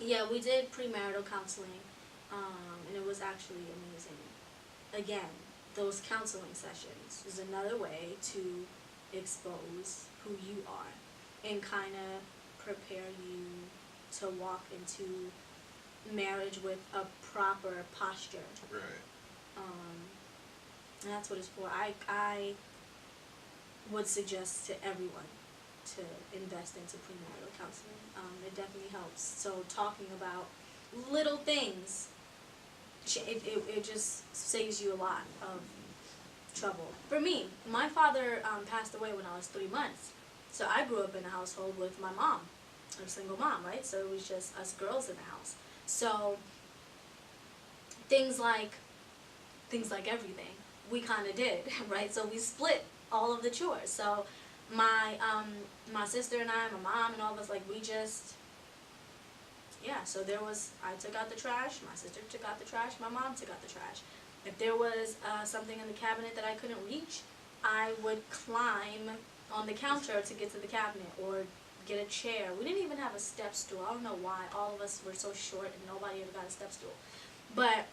Yeah, we did premarital counseling, and it was actually amazing. Again, those counseling sessions is another way to expose who you are and kind of prepare you to walk into marriage with a proper posture. Right. Um, and that's what it's for. I would suggest to everyone to invest into premarital counseling. It definitely helps. So talking about little things, it just saves you a lot of trouble. For me, my father passed away when I was 3 months. So I grew up in a household with my mom, a single mom, right? So it was just us girls in the house. So things like things like everything we kind of did, right? So we split all of the chores. So my sister and I, my mom and all of us, like we just, yeah. So there was, I took out the trash, my sister took out the trash, my mom took out the trash. If there was something in the cabinet that I couldn't reach, I would climb on the counter to get to the cabinet or get a chair. We didn't even have a step stool. I don't know why. All of us were so short and nobody ever got a step stool. But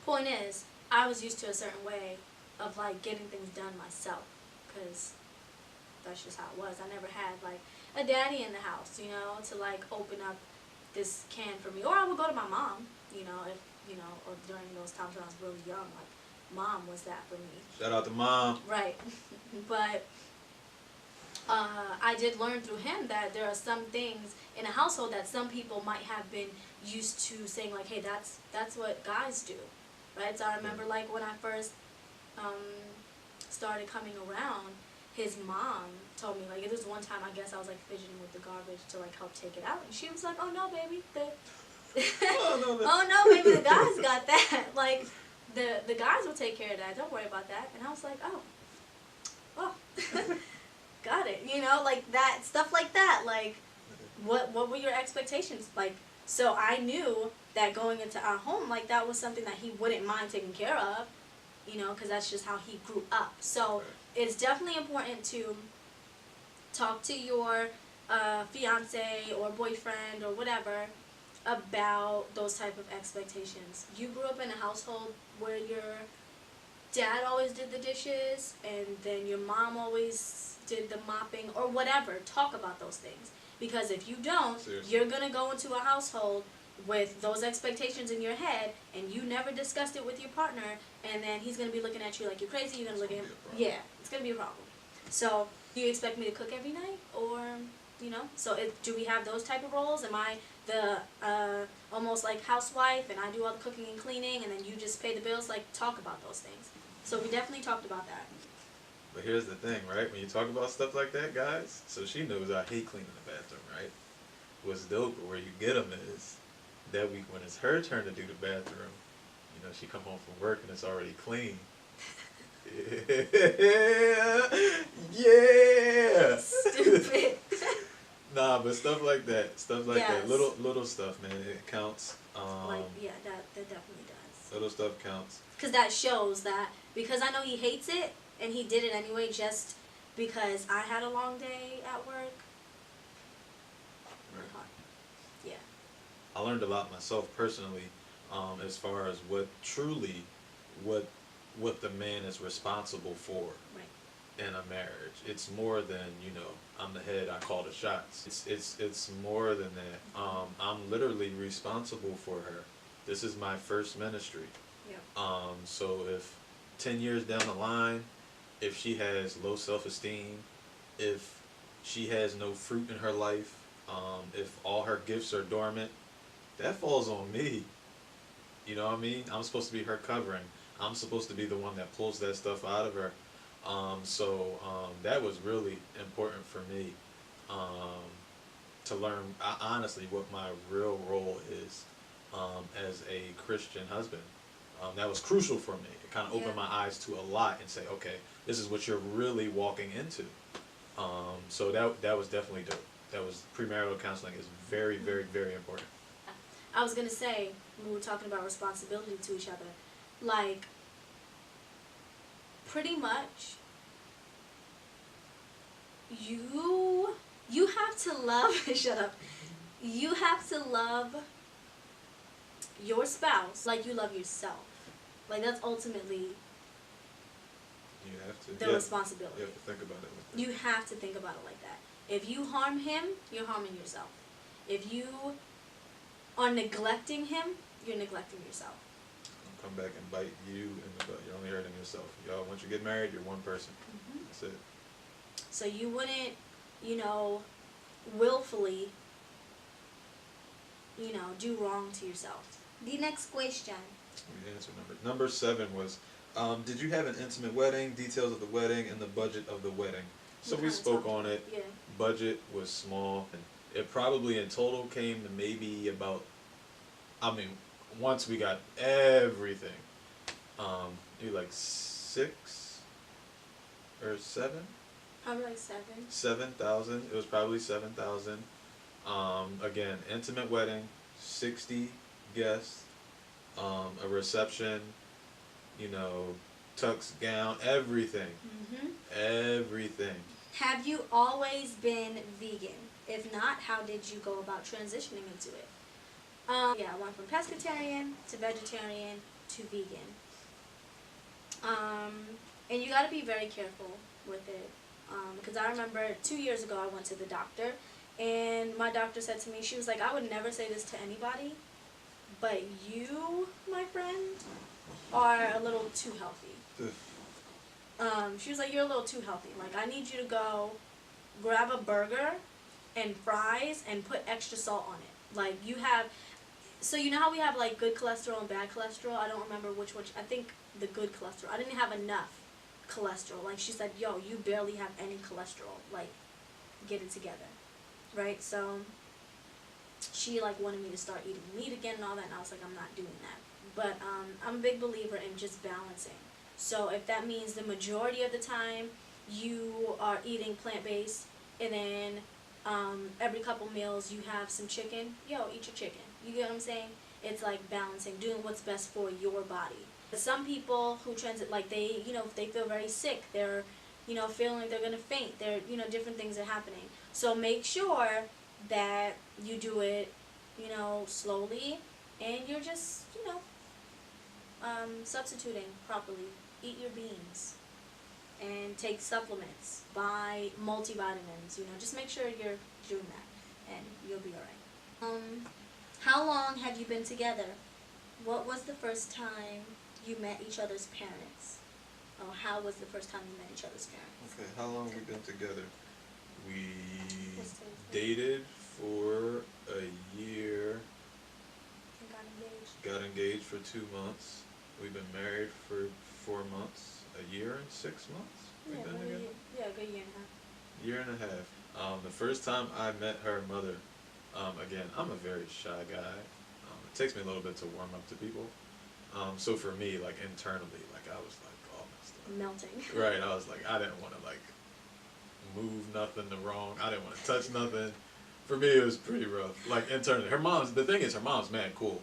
point is, I was used to a certain way of like getting things done myself, because that's just how it was. I never had like a daddy in the house, you know, to like open up this can for me. Or I would go to my mom, you know, if you know, or during those times when I was really young, like mom was that for me. Shout out to mom. Right. But I did learn through him that there are some things in a household that some people might have been used to saying like, hey, that's what guys do, right? So I remember like when I first um, started coming around, his mom told me like, it was one time I guess I was like fidgeting with the garbage to like help take it out, and she was like, oh no, baby, Oh no. oh no, baby, the guys got that. Like the guys will take care of that. Don't worry about that. And I was like, oh. Got it. You know, like that stuff like that. Like, what were your expectations? Like, so I knew that going into our home, like that was something that he wouldn't mind taking care of. You know, because that's just how he grew up. So it's definitely important to talk to your fiance or boyfriend or whatever about those type of expectations. You grew up in a household where your dad always did the dishes and then your mom always did the mopping or whatever. Talk about those things, because if you don't, Seriously. you're going to go into a household with those expectations in your head and you never discussed it with your partner, and then he's going to be looking at you like you're crazy. You're going to look at him, yeah, it's going to be a problem. So do you expect me to cook every night, or you know, so do we have those type of roles? Am I the almost like housewife and I do all the cooking and cleaning and then you just pay the bills? Like, talk about those things. So we definitely talked about that. But here's the thing, right? When you talk about stuff like that, guys, so she knows I hate cleaning the bathroom, right? What's dope, or where you get them is that week when it's her turn to do the bathroom, you know, she come home from work and it's already clean. Yeah. Stupid. Nah, but stuff like that, Yes. little stuff, man, it counts. Like, yeah, that definitely does. Little stuff counts. Because that shows that, because I know he hates it and he did it anyway just because I had a long day at work. Right. Yeah. I learned a lot myself personally, as far as what truly, what what the man is responsible for Right. in a marriage. It's more than, you know, I'm the head, I call the shots. It's more than that. I'm literally responsible for her. This is my first ministry. Yeah. So if 10 years down the line, if she has low self-esteem, if she has no fruit in her life, if all her gifts are dormant, that falls on me. You know what I mean? I'm supposed to be her covering. I'm supposed to be the one that pulls that stuff out of her. That was really important for me, um, to learn honestly what my real role is, as a Christian husband. That was crucial for me. It kind of opened Yeah. my eyes to a lot and say, okay, this is what you're really walking into. So that was definitely dope. That was premarital counseling is very, very, very important. I was gonna say, when we were talking about responsibility to each other, like, pretty much you have to love shut up, you have to love your spouse like you love yourself. Like, that's ultimately You have to. the responsibility. You have to think about it like that. You have to think about it like that. If you harm him, you're harming yourself. If you are neglecting him, you're neglecting yourself. It'll come back and bite you in the butt. You're only hurting yourself. Y'all, once you get married, you're one person. Mm-hmm. That's it. So you wouldn't, willfully, do wrong to yourself. The next question. Let me answer number 7 was, did you have an intimate wedding, details of the wedding, and the budget of the wedding? So we spoke on it. Yeah. Budget was small. It probably in total came to maybe about, once we got everything, maybe like 6 or 7? Probably like 7. 7,000. It was probably 7,000. Again, intimate wedding, 60 guests, a reception, tux, gown, everything. Mm-hmm. Everything. Have you always been vegan? If not, how did you go about transitioning into it? Yeah, I went from pescatarian to vegetarian to vegan. And you got to be very careful with it. Because I remember 2 years ago I went to the doctor, and my doctor said to me, she was like, I would never say this to anybody, but you, my friend, are a little too healthy. She was like, you're a little too healthy. Like, I need you to go grab a burger and fries and put extra salt on it. Like, you have, so you know how we have like good cholesterol and bad cholesterol? I don't remember which, I think the good cholesterol. I didn't have enough cholesterol. Like, she said, yo, you barely have any cholesterol. Like, get it together. Right? So she like wanted me to start eating meat again and all that, and I was like, I'm not doing that. But I'm a big believer in just balancing. So if that means the majority of the time you are eating plant-based, and then every couple meals you have some chicken, yo, eat your chicken. You get what I'm saying? It's like balancing, doing what's best for your body. Some people who transit, like they, if they feel very sick, they're, feeling like they're going to faint. They're, different things are happening. So make sure that you do it, slowly, and you're just, substituting properly. Eat your beans and take supplements. Buy multivitamins. Just make sure you're doing that, and you'll be alright. How long have you been together? What was the first time you met each other's parents? Or how was the first time you met each other's parents? Okay, how long have we been together? We dated for a year. And Got engaged for 2 months. We've been married for 4 months. A year and 6 months? Yeah, We've been a together? good year and a half. Year and a half. The first time I met her mother, again, I'm a very shy guy. It takes me a little bit to warm up to people. So for me, like internally, like I was like all messed up. Melting. Right, I was like, I didn't want to like move nothing the wrong. I didn't want to touch nothing. For me, it was pretty rough. Like internally, the thing is, her mom's mad cool.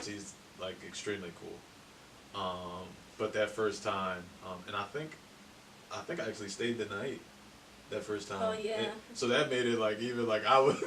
She's like extremely cool. But that first time, and I think I actually stayed the night that first time. Oh yeah. So that made it like even like I was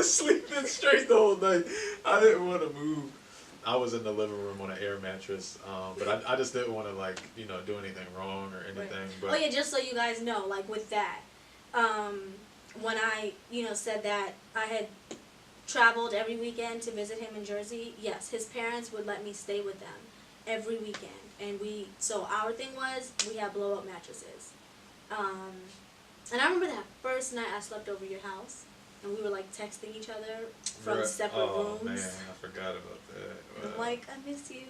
sleeping straight the whole night. I didn't want to move. I was in the living room on an air mattress, but I just didn't want to like do anything wrong or anything. Right. But oh yeah, just so you guys know, like with that, when I said that I had traveled every weekend to visit him in Jersey, yes, his parents would let me stay with them every weekend, and so our thing was we had blow up mattresses. And I remember that first night I slept over your house, and we were like texting each other from separate rooms. Oh man, I forgot about that. Wow. I'm like, I miss you.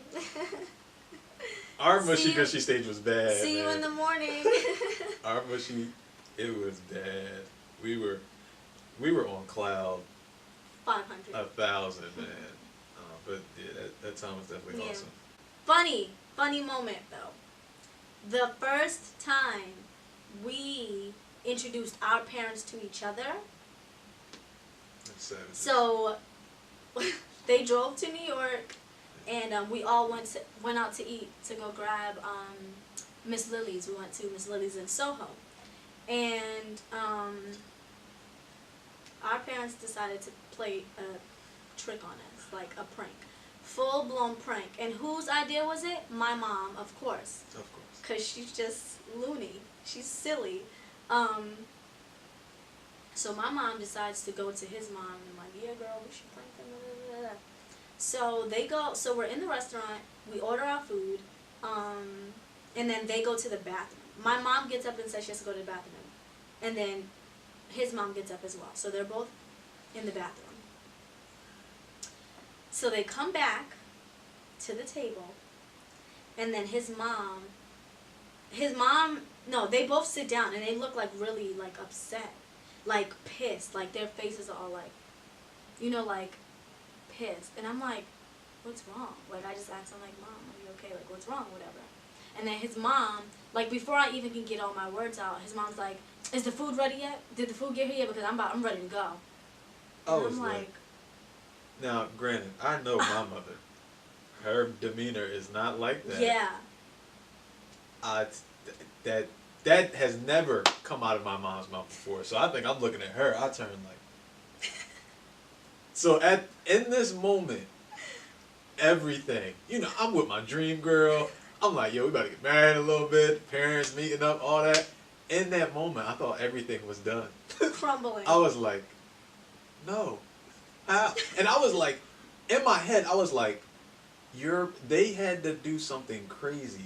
Our mushy gushy stage was bad. See you in the morning. Our mushy, it was bad. We were on cloud 500. 1,000, man. But yeah, that time was definitely awesome. Funny moment though. The first time we introduced our parents to each other. That's savage. So they drove to New York, and we all went out to eat to go grab Miss Lily's. We went to Miss Lily's in Soho, and our parents decided to play a trick on us, like a prank. Full-blown prank. And whose idea was it? My mom, of course. Of course. Because she's just loony. She's silly. So my mom decides to go to his mom, and I'm like, yeah, girl, we should prank them. Blah, blah, blah. So they go, so we're in the restaurant, we order our food, and then they go to the bathroom. My mom gets up and says she has to go to the bathroom. And then his mom gets up as well. So they're both in the bathroom. So they come back to the table, and then his mom, no, they both sit down, and they look like really, like, upset, like, pissed, like, their faces are all, like, you know, like, pissed. And I'm like, what's wrong? Like, I just asked him, like, Mom, are you okay? Like, what's wrong? Whatever. And then his mom, like, before I even can get all my words out, his mom's like, is the food ready yet? Did the food get here yet? Because I'm ready to go. And I'm like, now, granted, I know my mother. Her demeanor is not like that. yeah. That has never come out of my mom's mouth before. So I think I'm looking at her. I turn like. So in this moment, everything, you know, I'm with my dream girl. I'm like, yo, we about to get married a little bit. Parents meeting up, all that. In that moment, I thought everything was done. Crumbling. I was like, no. How? And I was like, in my head, I was like, they had to do something crazy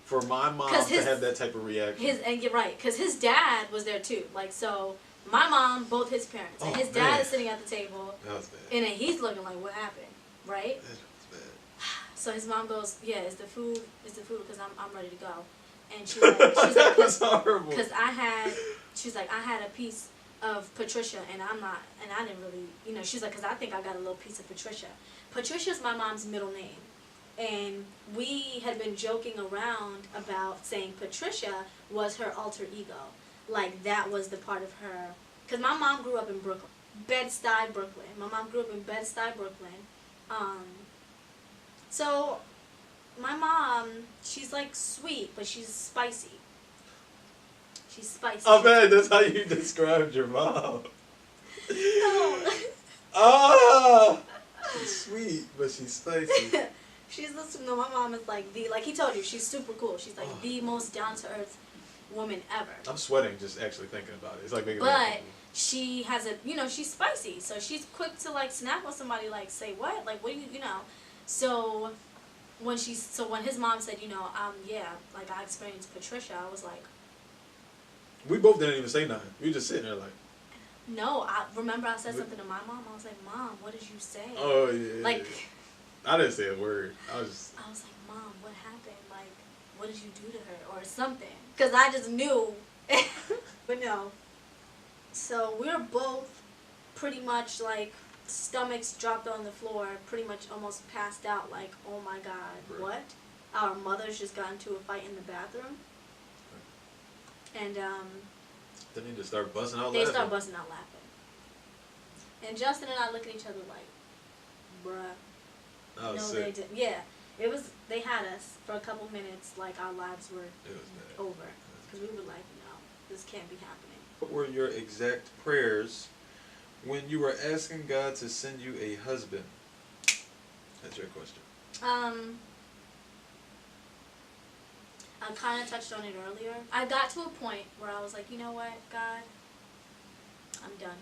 for my mom to have that type of reaction. And you're right, because his dad was there too. Like, so my mom, both his parents, and his dad is sitting at the table. That was bad. And then he's looking like, what happened, right? That was bad. So his mom goes, yeah, is the food, because I'm ready to go. And she's like, That's horrible. Because she's like, I had a piece of Patricia, and I didn't really, you know, she's like, because I think I got a little piece of Patricia. Patricia's my mom's middle name. And we had been joking around about saying Patricia was her alter ego. Like, that was the part of her. Because my mom grew up in Brooklyn. Bed-Stuy, Brooklyn. My mom grew up in Bed-Stuy, Brooklyn. So, my mom, she's, like, sweet, but she's spicy. She's spicy. Oh, man, that's how you described your mom. No. Ah! She's sweet, but she's spicy. No, my mom is like like he told you, she's super cool. She's like the most down-to-earth woman ever. I'm sweating just actually thinking about it. It's like making me But uncomfortable. she has she's spicy, so she's quick to like snap on somebody, like say what, like what do you know. So when his mom said, you know, yeah, like I experienced Patricia, I was like, we both didn't even say nothing. We were just sitting there like. No, I remember I said something to my mom. I was like, Mom, what did you say? Oh yeah. Like. I didn't say a word. I was like, Mom, what happened? Like, what did you do to her? Or something. Because I just knew. But no. So we were both pretty much like stomachs dropped on the floor, pretty much almost passed out, like, oh my God, what? Our mothers just got into a fight in the bathroom. And then they just start busting out laughing. They laughing. start busting out laughing. And Justin and I look at each other like, bruh. No, they didn't. Yeah, it was. They had us for a couple minutes, like our lives were over, because we were like, no, this can't be happening. What were your exact prayers when you were asking God to send you a husband? That's your question. I kind of touched on it earlier. I got to a point where I was like, you know what, God, I'm done.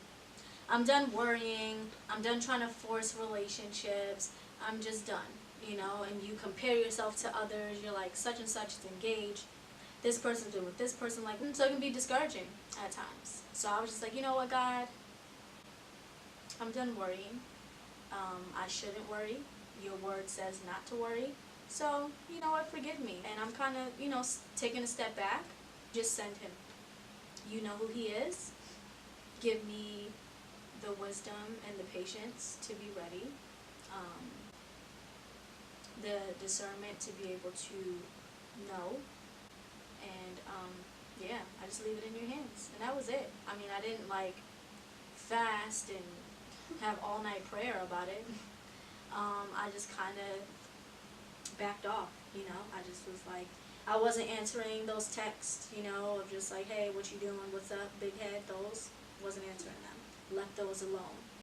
I'm done worrying. I'm done trying to force relationships. I'm just done, you know, and you compare yourself to others. You're like, such and such is engaged. This person's doing with this person. Like, so it can be discouraging at times. So I was just like, you know what, God, I'm done worrying. I shouldn't worry. Your word says not to worry. So, you know what, forgive me. And I'm kind of, you know, taking a step back. Just send him. You know who he is. Give me the wisdom and the patience to be ready. The discernment to be able to know, and yeah, I just leave it in your hands, and that was it. I mean, I didn't like fast and have all night prayer about it. I just kind of backed off, you know. I just was like, I wasn't answering those texts, you know, of just like, hey, what you doing, what's up, big head, those, wasn't answering them. left those alone.